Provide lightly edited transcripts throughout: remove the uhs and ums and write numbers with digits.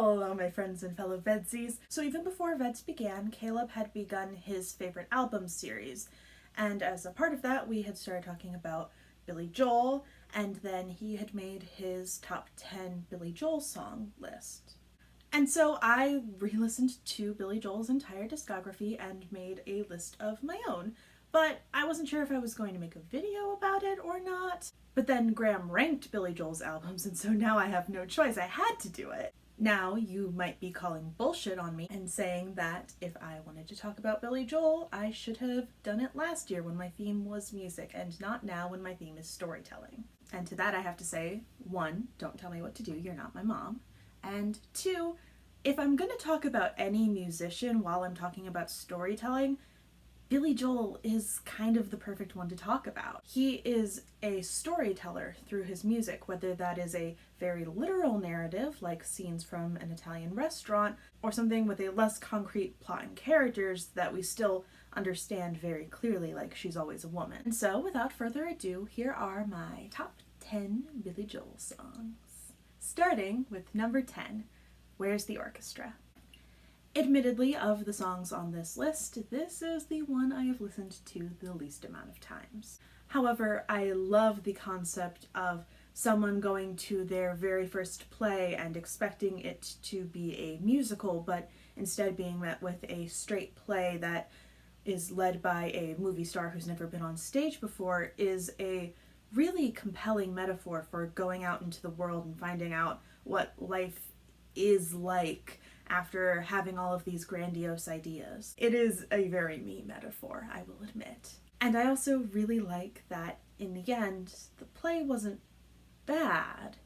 Hello my friends and fellow VEDSies. So even before VEDS began, Caleb had begun his favorite album series, and as a part of that we had started talking about Billy Joel, and then he had made his top 10 Billy Joel song list. And so I re-listened to Billy Joel's entire discography and made a list of my own, but I wasn't sure if I was going to make a video about it or not. But then Graham ranked Billy Joel's albums, and so now I have no choice. I had to do it. Now, you might be calling bullshit on me and saying that if I wanted to talk about Billy Joel, I should have done it last year when my theme was music, and not now when my theme is storytelling. And to that I have to say, 1, don't tell me what to do, you're not my mom. And 2, if I'm going to talk about any musician while I'm talking about storytelling, Billy Joel is kind of the perfect one to talk about. He is a storyteller through his music, whether that is a very literal narrative, like scenes from an Italian restaurant, or something with a less concrete plot and characters that we still understand very clearly, like She's Always a Woman. And so, without further ado, here are my top 10 Billy Joel songs. Starting with number 10, Where's the Orchestra? Admittedly, of the songs on this list, this is the one I have listened to the least amount of times. However, I love the concept of someone going to their very first play and expecting it to be a musical, but instead being met with a straight play that is led by a movie star who's never been on stage before is a really compelling metaphor for going out into the world and finding out what life is like after having all of these grandiose ideas. It is a very me metaphor, I will admit. And I also really like that in the end, the play wasn't bad.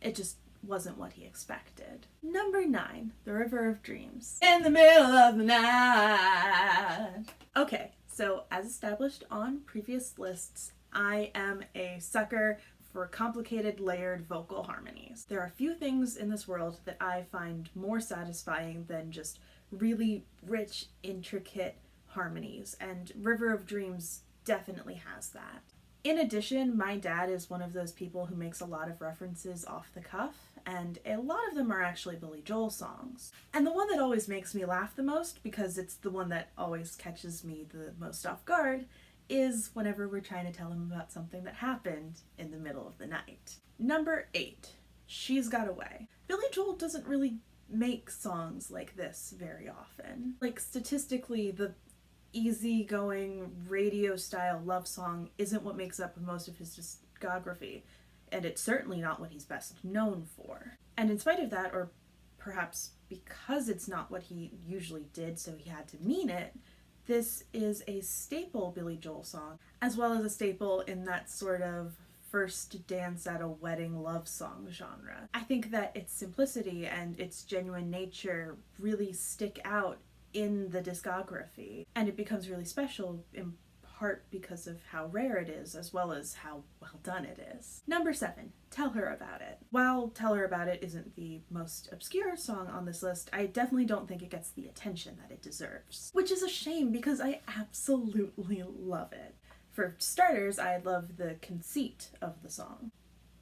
It just wasn't what he expected. Number 9, The River of Dreams. In the middle of the night. Okay, so as established on previous lists, I am a sucker for complicated, layered vocal harmonies. There are few things in this world that I find more satisfying than just really rich, intricate harmonies, and River of Dreams definitely has that. In addition, my dad is one of those people who makes a lot of references off the cuff, and a lot of them are actually Billy Joel songs. And the one that always makes me laugh the most, because it's the one that always catches me the most off guard, is whenever we're trying to tell him about something that happened in the middle of the night. Number 8, She's Got Away. Billy Joel doesn't really make songs like this very often. Like, statistically, the easygoing radio-style love song isn't what makes up most of his discography, and it's certainly not what he's best known for. And in spite of that, or perhaps because it's not what he usually did, so he had to mean it, this is a staple Billy Joel song, as well as a staple in that sort of first dance at a wedding love song genre. I think that its simplicity and its genuine nature really stick out in the discography, and it becomes really special in part because of how rare it is, as well as how well done it is. Number 7, Tell Her About It. While Tell Her About It isn't the most obscure song on this list, I definitely don't think it gets the attention that it deserves. Which is a shame, because I absolutely love it. For starters, I love the conceit of the song.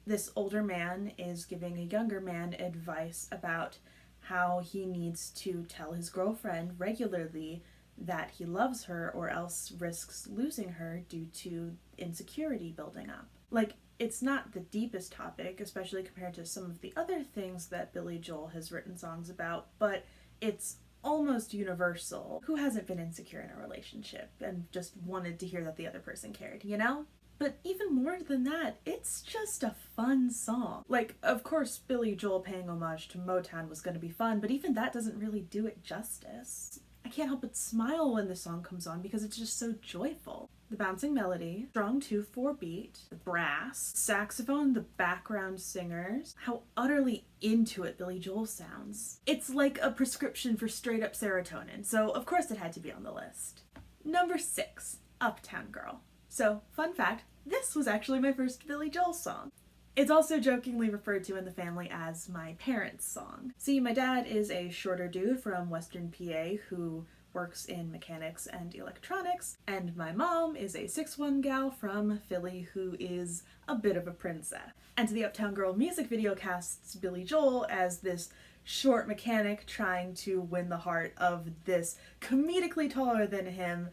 This older man is giving a younger man advice about how he needs to tell his girlfriend regularly that he loves her or else risks losing her due to insecurity building up. Like, it's not the deepest topic, especially compared to some of the other things that Billy Joel has written songs about, but it's almost universal. Who hasn't been insecure in a relationship and just wanted to hear that the other person cared, you know? But even more than that, it's just a fun song. Like, of course, Billy Joel paying homage to Motown was going to be fun, but even that doesn't really do it justice. I can't help but smile when the song comes on because it's just so joyful. The bouncing melody, strong 2/4 beat, the brass, saxophone, the background singers, how utterly into it Billy Joel sounds. It's like a prescription for straight up serotonin, so of course it had to be on the list. Number 6, Uptown Girl. So, fun fact, this was actually my first Billy Joel song. It's also jokingly referred to in the family as my parents' song. See, my dad is a shorter dude from Western PA who works in mechanics and electronics, and my mom is a 6'1" gal from Philly who is a bit of a princess. And the Uptown Girl music video casts Billy Joel as this short mechanic trying to win the heart of this comedically taller than him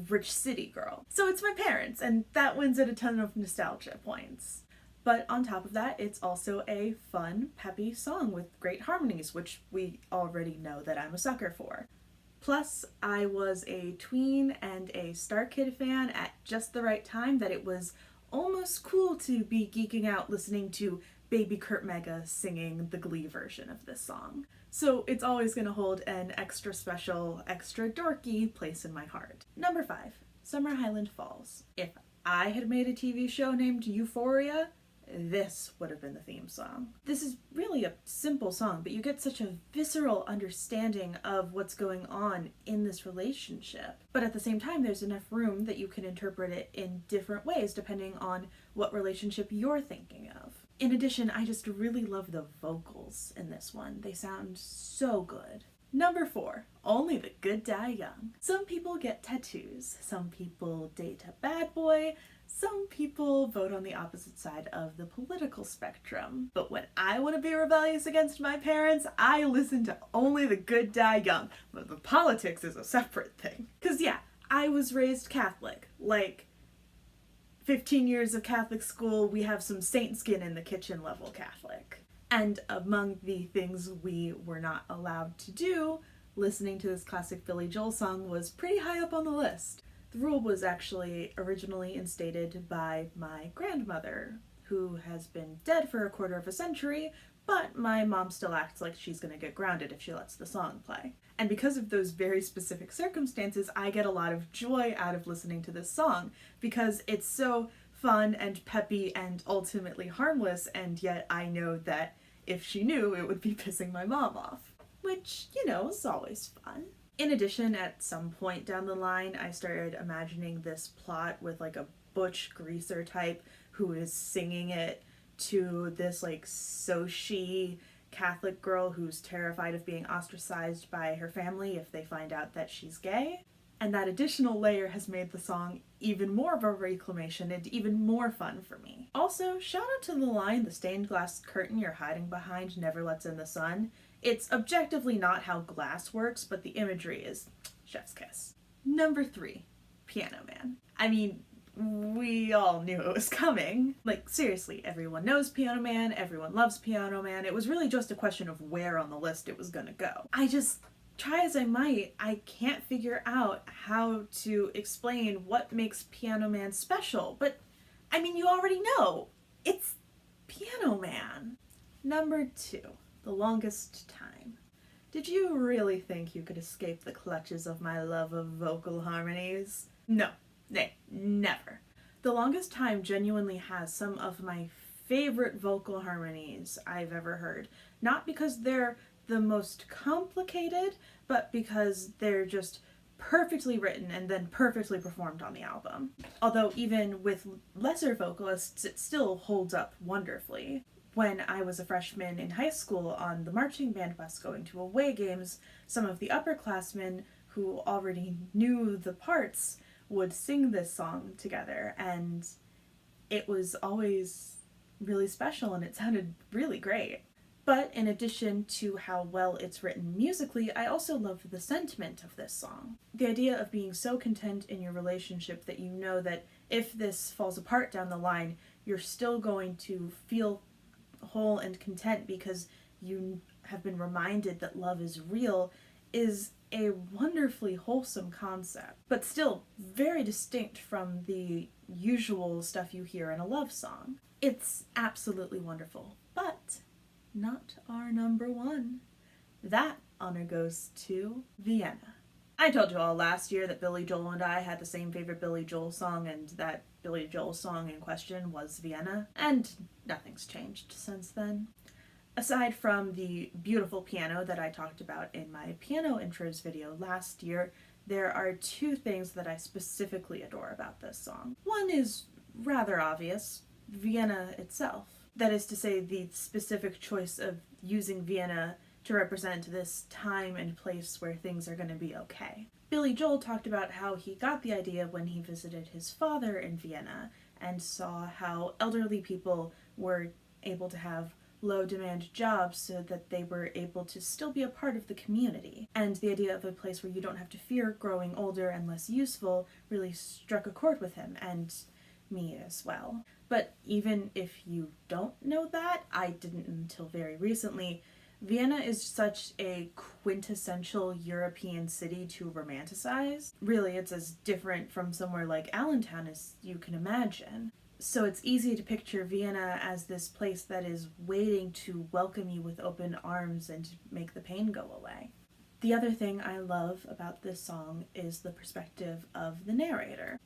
rich city girl. So it's my parents, and that wins it a ton of nostalgia points. But on top of that, it's also a fun, peppy song with great harmonies, which we already know that I'm a sucker for. Plus, I was a tween and a Star Kid fan at just the right time that it was almost cool to be geeking out listening to Baby Kurt Mega singing the Glee version of this song. So it's always going to hold an extra special, extra dorky place in my heart. Number 5, Summer Highland Falls. If I had made a TV show named Euphoria, this would have been the theme song. This is really a simple song, but you get such a visceral understanding of what's going on in this relationship. But at the same time, there's enough room that you can interpret it in different ways depending on what relationship you're thinking of. In addition, I just really love the vocals in this one. They sound so good. Number 4, Only the Good Die Young. Some people get tattoos, some people date a bad boy, some people vote on the opposite side of the political spectrum. But when I want to be rebellious against my parents, I listen to Only the Good Die Young. But the politics is a separate thing. Because yeah, I was raised Catholic. Like, 15 years of Catholic school, we have some saint skin in the kitchen level Catholic. And among the things we were not allowed to do, listening to this classic Billy Joel song was pretty high up on the list. The rule was actually originally instated by my grandmother, who has been dead for a quarter of a century, but my mom still acts like she's gonna get grounded if she lets the song play. And because of those very specific circumstances, I get a lot of joy out of listening to this song, because it's so fun and peppy and ultimately harmless, and yet I know that if she knew, it would be pissing my mom off. Which, you know, is always fun. In addition, at some point down the line, I started imagining this plot with like a butch greaser type who is singing it to this like Sochi Catholic girl who's terrified of being ostracized by her family if they find out that she's gay. And that additional layer has made the song even more of a reclamation and even more fun for me. Also, shout out to the line, "The stained glass curtain you're hiding behind never lets in the sun." It's objectively not how glass works, but the imagery is chef's kiss. Number 3, Piano Man. I mean, we all knew it was coming. Like, seriously, everyone knows Piano Man, everyone loves Piano Man. It was really just a question of where on the list it was gonna go. I just, try as I might, I can't figure out how to explain what makes Piano Man special. But, I mean, you already know. It's Piano Man. Number 2. The Longest Time. Did you really think you could escape the clutches of my love of vocal harmonies? No, never. The Longest Time genuinely has some of my favorite vocal harmonies I've ever heard. Not because they're the most complicated, but because they're just perfectly written and then perfectly performed on the album. Although even with lesser vocalists, it still holds up wonderfully. When I was a freshman in high school on the marching band bus going to away games, some of the upperclassmen who already knew the parts would sing this song together, and it was always really special and it sounded really great. But in addition to how well it's written musically, I also love the sentiment of this song. The idea of being so content in your relationship that you know that if this falls apart down the line, you're still going to feel whole and content because you have been reminded that love is real is a wonderfully wholesome concept, but still very distinct from the usual stuff you hear in a love song. It's absolutely wonderful, but not our number 1. That honor goes to Vienna. I told you all last year that Billy Joel and I had the same favorite Billy Joel song, and that Billy Joel song in question was Vienna, and nothing's changed since then. Aside from the beautiful piano that I talked about in my piano intros video last year, there are 2 things that I specifically adore about this song. One is rather obvious, Vienna itself. That is to say, the specific choice of using Vienna to represent this time and place where things are going to be okay. Billy Joel talked about how he got the idea when he visited his father in Vienna and saw how elderly people were able to have low demand jobs so that they were able to still be a part of the community. And the idea of a place where you don't have to fear growing older and less useful really struck a chord with him, and me as well. But even if you don't know that, I didn't until very recently, Vienna is such a quintessential European city to romanticize. Really, it's as different from somewhere like Allentown as you can imagine. So it's easy to picture Vienna as this place that is waiting to welcome you with open arms and make the pain go away. The other thing I love about this song is the perspective of the narrator,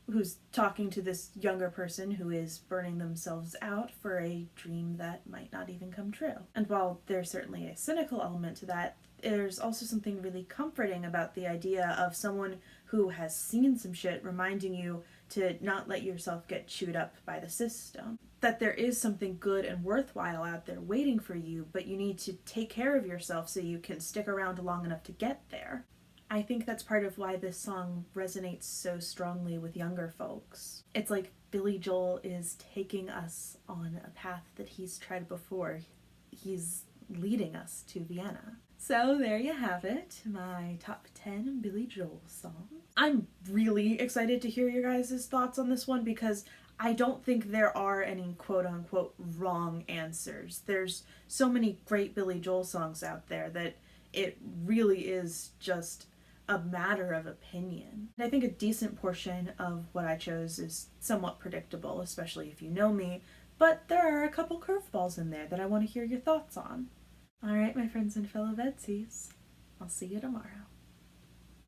who's talking to this younger person who is burning themselves out for a dream that might not even come true. And while there's certainly a cynical element to that, there's also something really comforting about the idea of someone who has seen some shit reminding you to not let yourself get chewed up by the system. That there is something good and worthwhile out there waiting for you, but you need to take care of yourself so you can stick around long enough to get there. I think that's part of why this song resonates so strongly with younger folks. It's like Billy Joel is taking us on a path that he's tried before. He's leading us to Vienna. So there you have it, my top 10 Billy Joel songs. I'm really excited to hear your guys' thoughts on this one because I don't think there are any quote-unquote wrong answers. There's so many great Billy Joel songs out there that it really is just a matter of opinion. And I think a decent portion of what I chose is somewhat predictable, especially if you know me, but there are a couple curveballs in there that I want to hear your thoughts on. Alright, my friends and fellow VEDSies, I'll see you tomorrow.